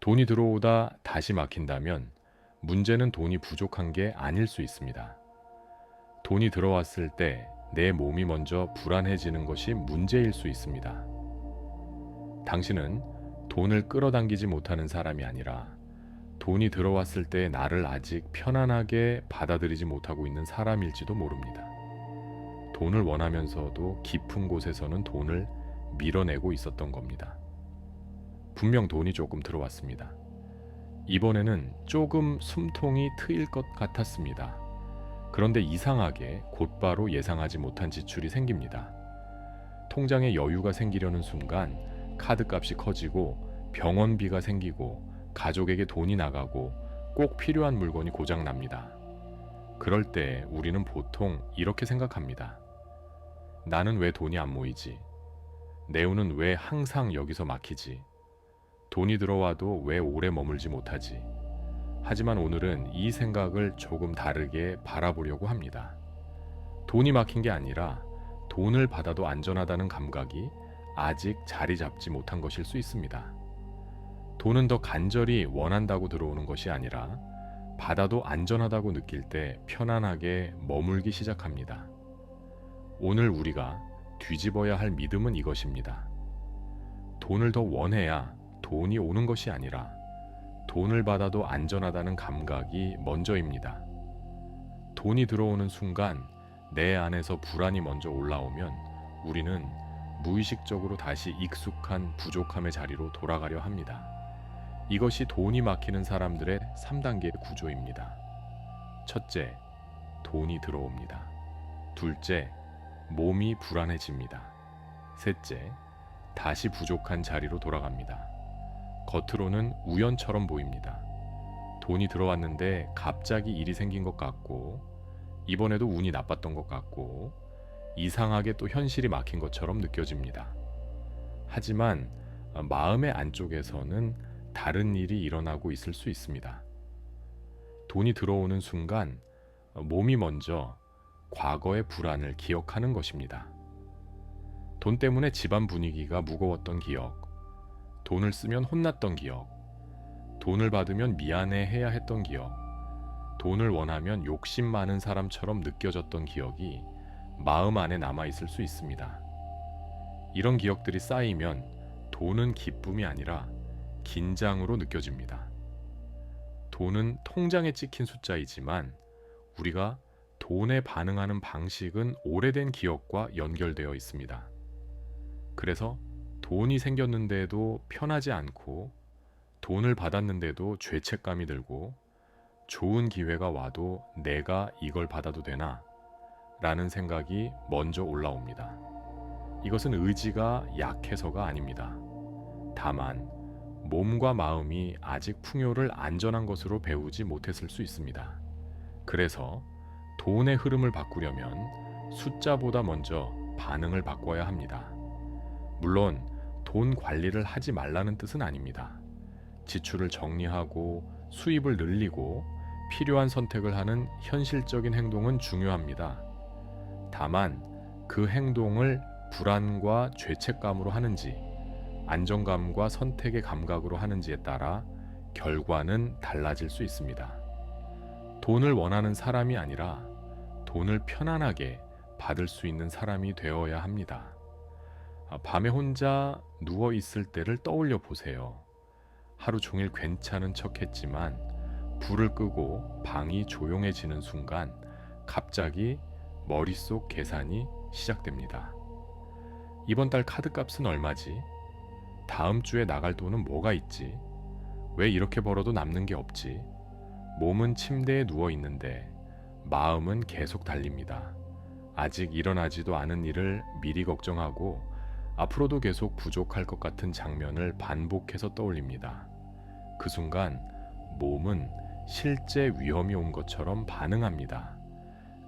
돈이 들어오다 다시 막힌다면 문제는 돈이 부족한 게 아닐 수 있습니다. 돈이 들어왔을 때 내 몸이 먼저 불안해지는 것이 문제일 수 있습니다. 당신은 돈을 끌어당기지 못하는 사람이 아니라 돈이 들어왔을 때 나를 아직 편안하게 받아들이지 못하고 있는 사람일지도 모릅니다. 돈을 원하면서도 깊은 곳에서는 돈을 밀어내고 있었던 겁니다. 분명 돈이 조금 들어왔습니다. 이번에는 조금 숨통이 트일 것 같았습니다. 그런데 이상하게 곧바로 예상하지 못한 지출이 생깁니다. 통장에 여유가 생기려는 순간 카드값이 커지고 병원비가 생기고 가족에게 돈이 나가고 꼭 필요한 물건이 고장납니다. 그럴 때 우리는 보통 이렇게 생각합니다. 나는 왜 돈이 안 모이지? 내 운은 왜 항상 여기서 막히지? 돈이 들어와도 왜 오래 머물지 못하지? 하지만 오늘은 이 생각을 조금 다르게 바라보려고 합니다. 돈이 막힌 게 아니라 돈을 받아도 안전하다는 감각이 아직 자리 잡지 못한 것일 수 있습니다. 돈은 더 간절히 원한다고 들어오는 것이 아니라 받아도 안전하다고 느낄 때 편안하게 머물기 시작합니다. 오늘 우리가 뒤집어야 할 믿음은 이것입니다. 돈을 더 원해야 돈이 오는 것이 아니라 돈을 받아도 안전하다는 감각이 먼저입니다. 돈이 들어오는 순간 내 안에서 불안이 먼저 올라오면 우리는 무의식적으로 다시 익숙한 부족함의 자리로 돌아가려 합니다. 이것이 돈이 막히는 사람들의 3단계 구조입니다. 첫째, 돈이 들어옵니다. 둘째, 몸이 불안해집니다. 셋째, 다시 부족한 자리로 돌아갑니다. 겉으로는 우연처럼 보입니다. 돈이 들어왔는데 갑자기 일이 생긴 것 같고, 이번에도 운이 나빴던 것 같고, 이상하게 또 현실이 막힌 것처럼 느껴집니다. 하지만 마음의 안쪽에서는 다른 일이 일어나고 있을 수 있습니다. 돈이 들어오는 순간 몸이 먼저 과거의 불안을 기억하는 것입니다. 돈 때문에 집안 분위기가 무거웠던 기억, 돈을 쓰면 혼났던 기억, 돈을 받으면 미안해 해야 했던 기억, 돈을 원하면 욕심 많은 사람처럼 느껴졌던 기억이 마음 안에 남아있을 수 있습니다. 이런 기억들이 쌓이면 돈은 기쁨이 아니라 긴장으로 느껴집니다. 돈은 통장에 찍힌 숫자이지만 우리가 돈에 반응하는 방식은 오래된 기억과 연결되어 있습니다. 그래서 돈이 생겼는데도 편하지 않고 돈을 받았는데도 죄책감이 들고 좋은 기회가 와도 내가 이걸 받아도 되나? 라는 생각이 먼저 올라옵니다. 이것은 의지가 약해서가 아닙니다. 다만 몸과 마음이 아직 풍요를 안전한 것으로 배우지 못했을 수 있습니다. 그래서 돈의 흐름을 바꾸려면 숫자보다 먼저 반응을 바꿔야 합니다. 물론 돈 관리를 하지 말라는 뜻은 아닙니다. 지출을 정리하고 수입을 늘리고 필요한 선택을 하는 현실적인 행동은 중요합니다. 다만 그 행동을 불안과 죄책감으로 하는지 안정감과 선택의 감각으로 하는지에 따라 결과는 달라질 수 있습니다. 돈을 원하는 사람이 아니라 돈을 편안하게 받을 수 있는 사람이 되어야 합니다. 밤에 혼자 누워 있을 때를 떠올려 보세요. 하루 종일 괜찮은 척 했지만 불을 끄고 방이 조용해지는 순간 갑자기 머릿속 계산이 시작됩니다. 이번 달 카드값은 얼마지? 다음 주에 나갈 돈은 뭐가 있지? 왜 이렇게 벌어도 남는 게 없지? 몸은 침대에 누워 있는데 마음은 계속 달립니다. 아직 일어나지도 않은 일을 미리 걱정하고 앞으로도 계속 부족할 것 같은 장면을 반복해서 떠올립니다. 그 순간 몸은 실제 위험이 온 것처럼 반응합니다.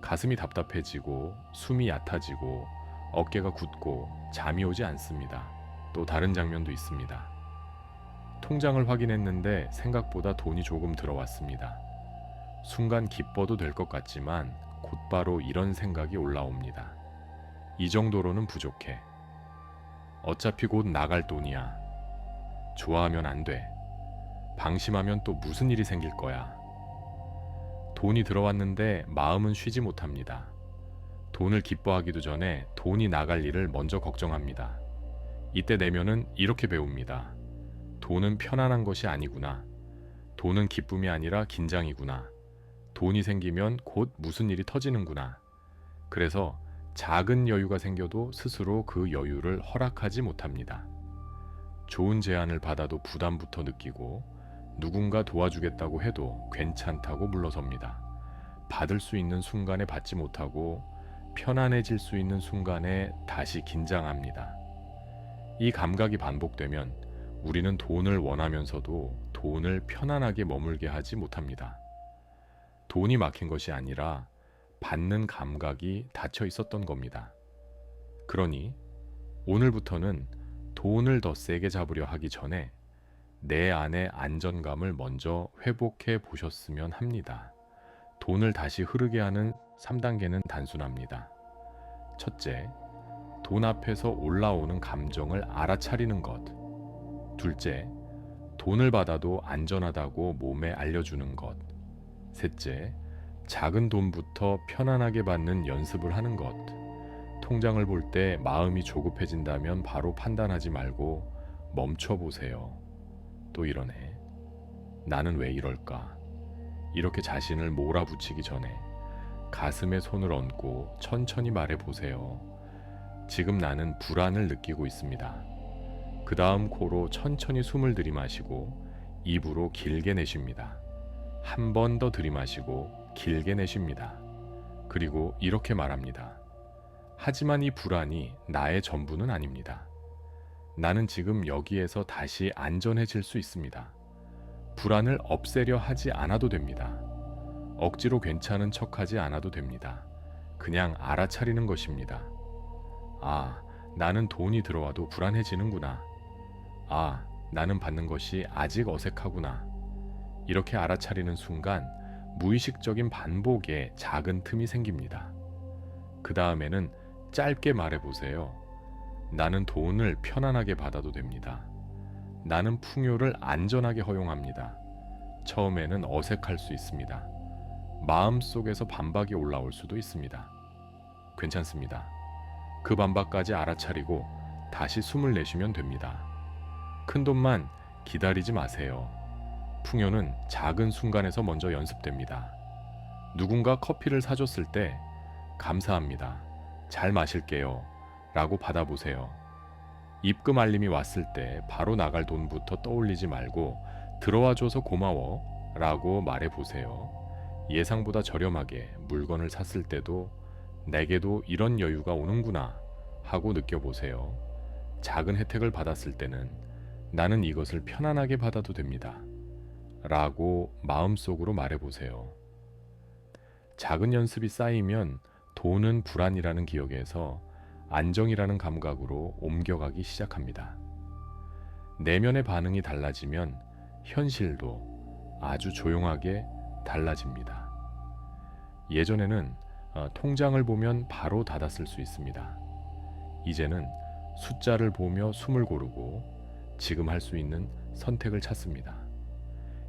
가슴이 답답해지고 숨이 얕아지고 어깨가 굳고 잠이 오지 않습니다. 또 다른 장면도 있습니다. 통장을 확인했는데 생각보다 돈이 조금 들어왔습니다. 순간 기뻐도 될 것 같지만 곧바로 이런 생각이 올라옵니다. 이 정도로는 부족해. 어차피 곧 나갈 돈이야. 좋아하면 안 돼. 방심하면 또 무슨 일이 생길 거야. 돈이 들어왔는데 마음은 쉬지 못합니다. 돈을 기뻐하기도 전에 돈이 나갈 일을 먼저 걱정합니다. 이때 내면은 이렇게 배웁니다. 돈은 편안한 것이 아니구나. 돈은 기쁨이 아니라 긴장이구나. 돈이 생기면 곧 무슨 일이 터지는구나. 그래서 작은 여유가 생겨도 스스로 그 여유를 허락하지 못합니다. 좋은 제안을 받아도 부담부터 느끼고 누군가 도와주겠다고 해도 괜찮다고 물러섭니다. 받을 수 있는 순간에 받지 못하고 편안해질 수 있는 순간에 다시 긴장합니다. 이 감각이 반복되면 우리는 돈을 원하면서도 돈을 편안하게 머물게 하지 못합니다. 돈이 막힌 것이 아니라 받는 감각이 닫혀 있었던 겁니다. 그러니 오늘부터는 돈을 더 세게 잡으려 하기 전에 내 안의 안정감을 먼저 회복해 보셨으면 합니다. 돈을 다시 흐르게 하는 3단계는 단순합니다. 첫째, 돈 앞에서 올라오는 감정을 알아차리는 것. 둘째, 돈을 받아도 안전하다고 몸에 알려주는 것. 셋째, 작은 돈부터 편안하게 받는 연습을 하는 것. 통장을 볼 때 마음이 조급해진다면 바로 판단하지 말고 멈춰보세요. 또 이러네. 나는 왜 이럴까? 이렇게 자신을 몰아붙이기 전에 가슴에 손을 얹고 천천히 말해보세요. 지금 나는 불안을 느끼고 있습니다. 그 다음 코로 천천히 숨을 들이마시고 입으로 길게 내쉽니다. 한 번 더 들이마시고 길게 내쉽니다. 그리고 이렇게 말합니다. 하지만 이 불안이 나의 전부는 아닙니다. 나는 지금 여기에서 다시 안전해질 수 있습니다. 불안을 없애려 하지 않아도 됩니다. 억지로 괜찮은 척하지 않아도 됩니다. 그냥 알아차리는 것입니다. 아, 나는 돈이 들어와도 불안해지는구나. 아, 나는 받는 것이 아직 어색하구나. 이렇게 알아차리는 순간 무의식적인 반복에 작은 틈이 생깁니다. 그 다음에는 짧게 말해보세요. 나는 돈을 편안하게 받아도 됩니다. 나는 풍요를 안전하게 허용합니다. 처음에는 어색할 수 있습니다. 마음속에서 반박이 올라올 수도 있습니다. 괜찮습니다. 그 반박까지 알아차리고 다시 숨을 내쉬면 됩니다. 큰 돈만 기다리지 마세요. 풍요는 작은 순간에서 먼저 연습됩니다. 누군가 커피를 사줬을 때 감사합니다. 잘 마실게요. 라고 받아보세요. 입금 알림이 왔을 때 바로 나갈 돈부터 떠올리지 말고 들어와줘서 고마워 라고 말해보세요. 예상보다 저렴하게 물건을 샀을 때도 내게도 이런 여유가 오는구나 하고 느껴보세요. 작은 혜택을 받았을 때는 나는 이것을 편안하게 받아도 됩니다. 라고 마음속으로 말해보세요. 작은 연습이 쌓이면 돈은 불안이라는 기억에서 안정이라는 감각으로 옮겨가기 시작합니다. 내면의 반응이 달라지면 현실도 아주 조용하게 달라집니다. 예전에는 통장을 보면 바로 닫았을 수 있습니다. 이제는 숫자를 보며 숨을 고르고 지금 할 수 있는 선택을 찾습니다.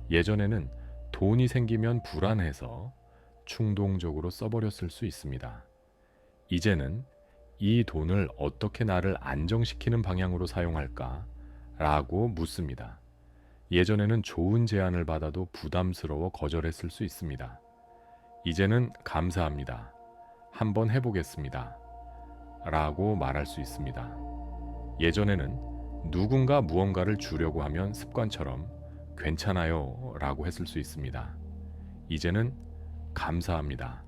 예전에는 돈이 생기면 불안해서 충동적으로 써버렸을 수 있습니다. 이제는 이 돈을 어떻게 나를 안정시키는 방향으로 사용할까? 라고 묻습니다. 예전에는 좋은 제안을 받아도 부담스러워 거절했을 수 있습니다. 이제는 감사합니다. 한번 해보겠습니다. 라고 말할 수 있습니다. 예전에는 누군가 무언가를 주려고 하면 습관처럼 괜찮아요 라고 했을 수 있습니다. 이제는 감사합니다.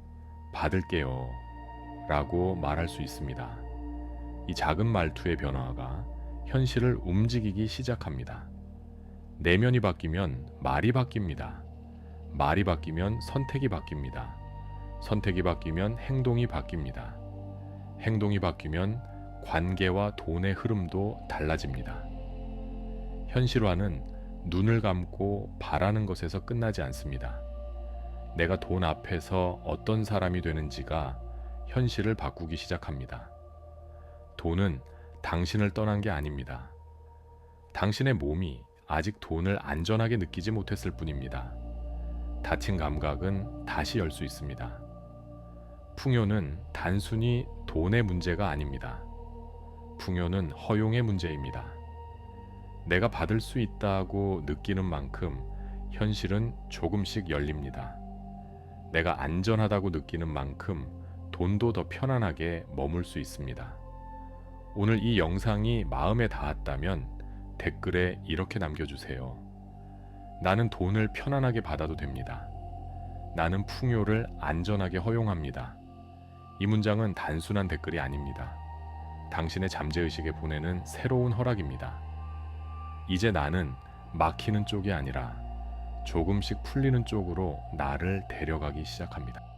받을게요 라고 말할 수 있습니다. 이 작은 말투의 변화가 현실을 움직이기 시작합니다. 내면이 바뀌면 말이 바뀝니다. 말이 바뀌면 선택이 바뀝니다. 선택이 바뀌면 행동이 바뀝니다. 행동이 바뀌면 관계와 돈의 흐름도 달라집니다. 현실화는 눈을 감고 바라는 것에서 끝나지 않습니다. 내가 돈 앞에서 어떤 사람이 되는지가 현실을 바꾸기 시작합니다. 돈은 당신을 떠난 게 아닙니다. 당신의 몸이 아직 돈을 안전하게 느끼지 못했을 뿐입니다. 닫힌 감각은 다시 열 수 있습니다. 풍요는 단순히 돈의 문제가 아닙니다. 풍요는 허용의 문제입니다. 내가 받을 수 있다고 느끼는 만큼 현실은 조금씩 열립니다. 내가 안전하다고 느끼는 만큼 돈도 더 편안하게 머물 수 있습니다. 오늘 이 영상이 마음에 닿았다면 댓글에 이렇게 남겨주세요. 나는 돈을 편안하게 받아도 됩니다. 나는 풍요를 안전하게 허용합니다. 이 문장은 단순한 댓글이 아닙니다. 당신의 잠재의식에 보내는 새로운 허락입니다. 이제 나는 막히는 쪽이 아니라 조금씩 풀리는 쪽으로 나를 데려가기 시작합니다.